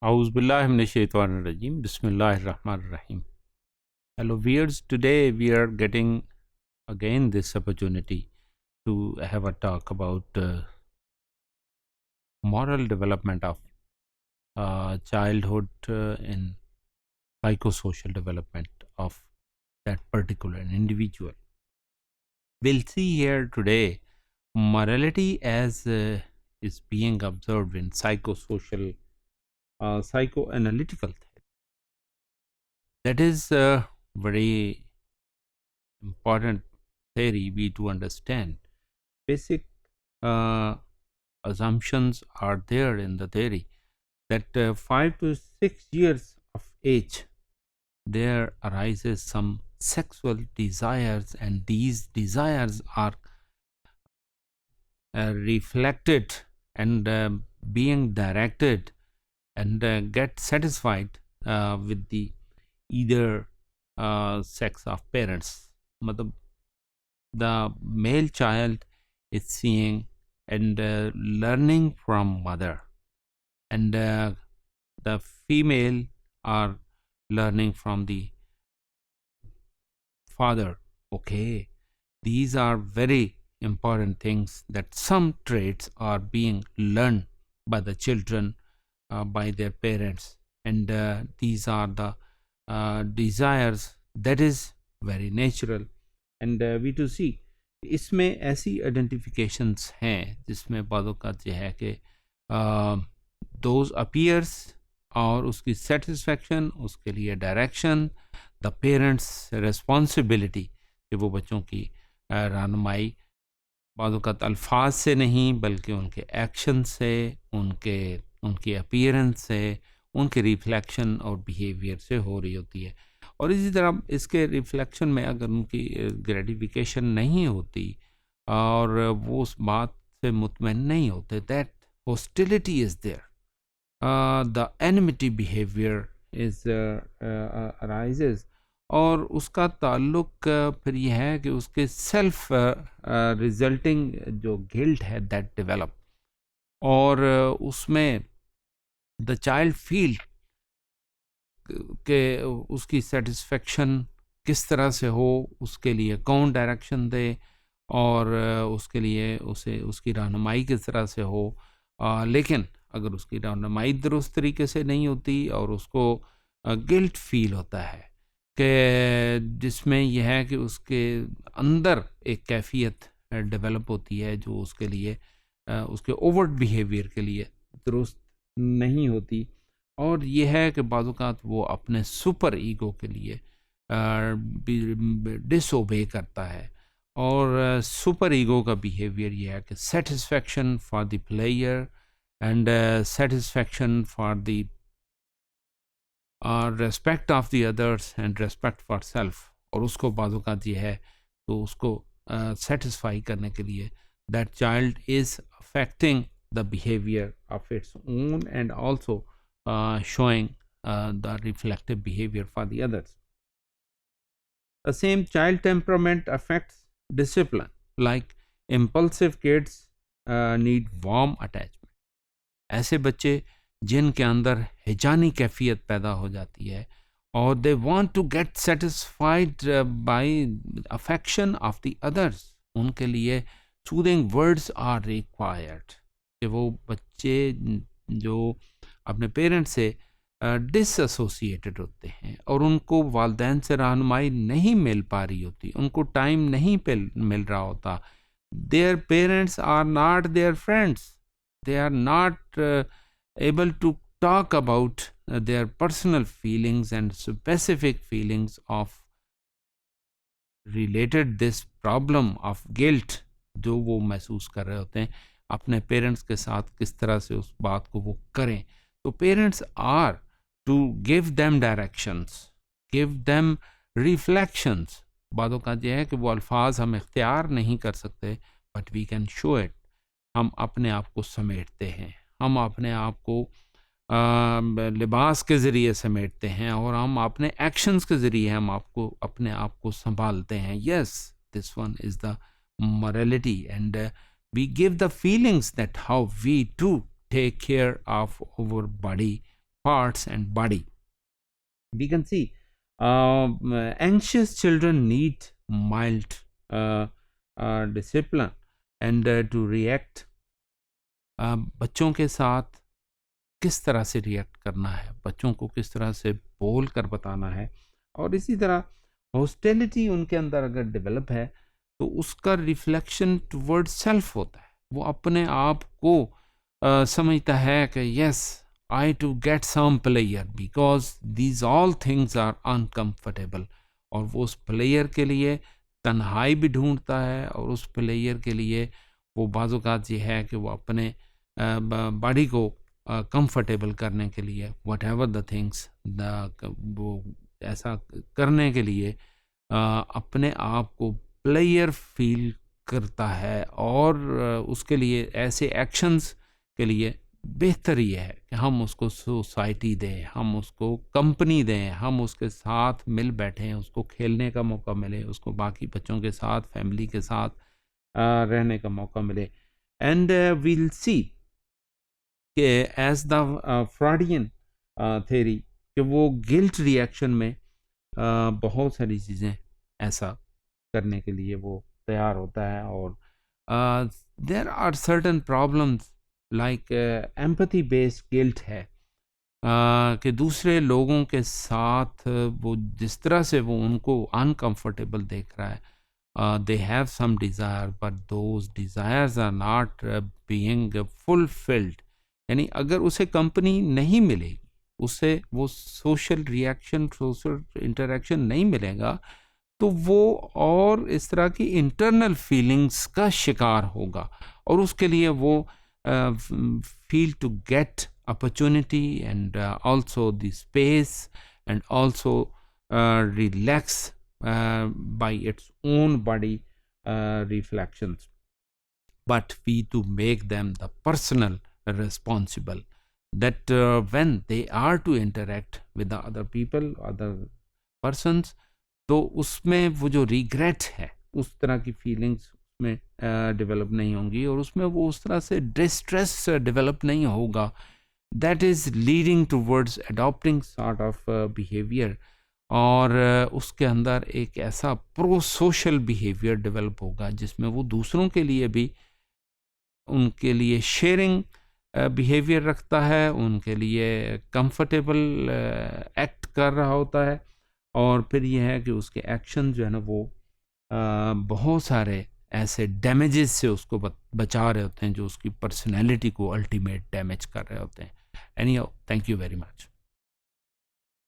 Auzubillahiminash-shaytanir-rajim. Bismillahir-rahmanir-rahim. Hello viewers, today we are getting again this opportunity to have a talk about moral development of childhood in psychosocial development of that particular individual. We'll see here today morality as is being observed in psychosocial, psychoanalytical theory. That is a very important theory we to understand. Basic uh, assumptions are there in the theory that 5 to 6 years of age there arises some sexual desires, and these desires are reflected and being directed and get satisfied with the either sex of parents. The male child is seeing and learning from mother, and the female are learning from the father. Okay, these are very important things, that some traits are being learned by the children by their parents, and these are the desires that is very natural. And we to see इसमें ऐसी identifications हैं जिसमें बाज़ ये है कि those appears और उसकी सेटिस्फेक्शन, उसके लिए डायरेक्शन, द पेरेंट्स रिस्पॉन्सिबिलिटी कि वो बच्चों की रहनुमाई बाज़ अल्फाज से नहीं बल्कि उनके एक्शन से, उनकी अपीयरेंस से, उनके रिफ्लेक्शन और बिहेवियर से हो रही होती है. और इसी तरह इसके रिफ्लेक्शन में अगर उनकी ग्रेटिफिकेशन नहीं होती और वो उस बात से मुतमईन नहीं होते, that hostility is there, the enmity behavior is arises, और उसका ताल्लुक फिर यह है कि उसके सेल्फ रिजल्टिंग जो गिल्ट है दैट डेवलप, और उसमें द चाइल्ड फील कि उसकी सेटिस्फेक्शन किस तरह से हो, उसके लिए कौन डायरेक्शन दे, और उसके लिए उसे उसकी रहनुमाई किस तरह से हो. लेकिन अगर उसकी रहनुमाई दुरुस्त तरीके से नहीं होती और उसको गिल्ट फील होता है कि जिसमें यह है कि उसके अंदर एक कैफियत डेवलप होती है जो उसके लिए उसके ओवर्ट बिहेवियर के लिए दुरुस्त नहीं होती, और ये है कि बाज़ात वो अपने सुपर ईगो के लिए डिसओबे करता है. और सुपर ईगो का बिहेवियर ये है कि satisfaction for the player and satisfaction for the respect of the others and respect for self, और उसको बाज़ात ये है तो उसको सेटिस्फाई करने के लिए that child is affecting the behavior of its own and also showing the reflective behavior for the others. The same child temperament affects discipline, like impulsive kids need warm attachment. ऐसे बच्चे जिनके अंदर हिजानी कैफियत पैदा हो जाती है और they want to get satisfied by affection of the others, उनके लिए soothing words are required. कि वो बच्चे जो अपने पेरेंट्स से डिसएसोसिएटेड होते हैं और उनको वालिदैन से रहनुमाई नहीं मिल पा रही होती, उनको टाइम नहीं मिल रहा होता, their parents are not their friends, they are not able to talk about their personal feelings and specific feelings of related this problem of guilt जो वो महसूस कर रहे होते हैं, अपने पेरेंट्स के साथ किस तरह से उस बात को वो करें. तो parents are to give them directions, give them reflections. बातों का यह है कि वो अल्फाज हम इख्तियार नहीं कर सकते, but we can show it. हम अपने आप को समेटते हैं, हम अपने आप को लिबास के ज़रिए समेटते हैं, और हम अपने एक्शंस के ज़रिए हम आपको अपने आप को संभालते हैं. Yes, this one is the morality, and we give the feelings that how we too take care of our body parts and body. We can see anxious children need mild discipline and to react. बच्चों के साथ किस तरह से react करना है, बच्चों को किस तरह से बोल कर बताना है, और इसी तरह हॉस्टिलिटी उनके अंदर अगर डेवलप है तो उसका रिफ्लेक्शन टुवर्ड सेल्फ होता है. वो अपने आप को समझता है कि yes I to get some player because these all things are uncomfortable, और वो उस प्लेयर के लिए तन्हाई भी ढूंढता है, और उस प्लेयर के लिए वो बाज़-औक़ात ये है कि वो अपने बॉडी को कंफर्टेबल करने के लिए वट एवर द थिंग्स वो ऐसा करने के लिए अपने आप को प्लेयर फील करता है, और उसके लिए ऐसे एक्शंस के लिए बेहतर ये है कि हम उसको सोसाइटी दें, हम उसको कंपनी दें, हम उसके साथ मिल बैठें, उसको खेलने का मौका मिले, उसको बाकी बच्चों के साथ फैमिली के साथ रहने का मौका मिले. एंड वील सी कि एज द फ्रॉडियन थेरी कि वो गिल्ट रिएक्शन में बहुत सारी चीज़ें ऐसा करने के लिए वो तैयार होता है. और there are certain problems like empathy based guilt है कि दूसरे लोगों के साथ वो जिस तरह से वो उनको अनकंफर्टेबल देख रहा है, they have some desire but those desires are not being fulfilled. यानी अगर उसे कंपनी नहीं मिलेगी, उसे वो सोशल रिएक्शन, सोशल इंटरेक्शन नहीं मिलेगा, तो वो और इस तरह की इंटरनल फीलिंग्स का शिकार होगा, और उसके लिए वो feel to get opportunity and also the space and also relax by its own body reflections, but we to make them the personal responsible that when they are to interact with the other people, other persons, तो उसमें वो जो regret है उस तरह की feelings उसमें develop नहीं होंगी, और उसमें वो उस तरह से डिस्ट्रेस डेवलप नहीं होगा that is leading towards adopting sort of behavior, और उसके अंदर एक ऐसा प्रो सोशल बिहेवियर डेवलप होगा जिसमें वो दूसरों के लिए भी उनके लिए शेयरिंग बिहेवियर रखता है, उनके लिए कंफर्टेबल एक्ट कर रहा होता है, और फिर ये है कि उसके एक्शन जो है ना वो बहुत सारे ऐसे डैमेजेस से उसको बचा रहे होते हैं जो उसकी पर्सनैलिटी को अल्टीमेट डैमेज कर रहे होते हैं. Anyhow, thank you very much.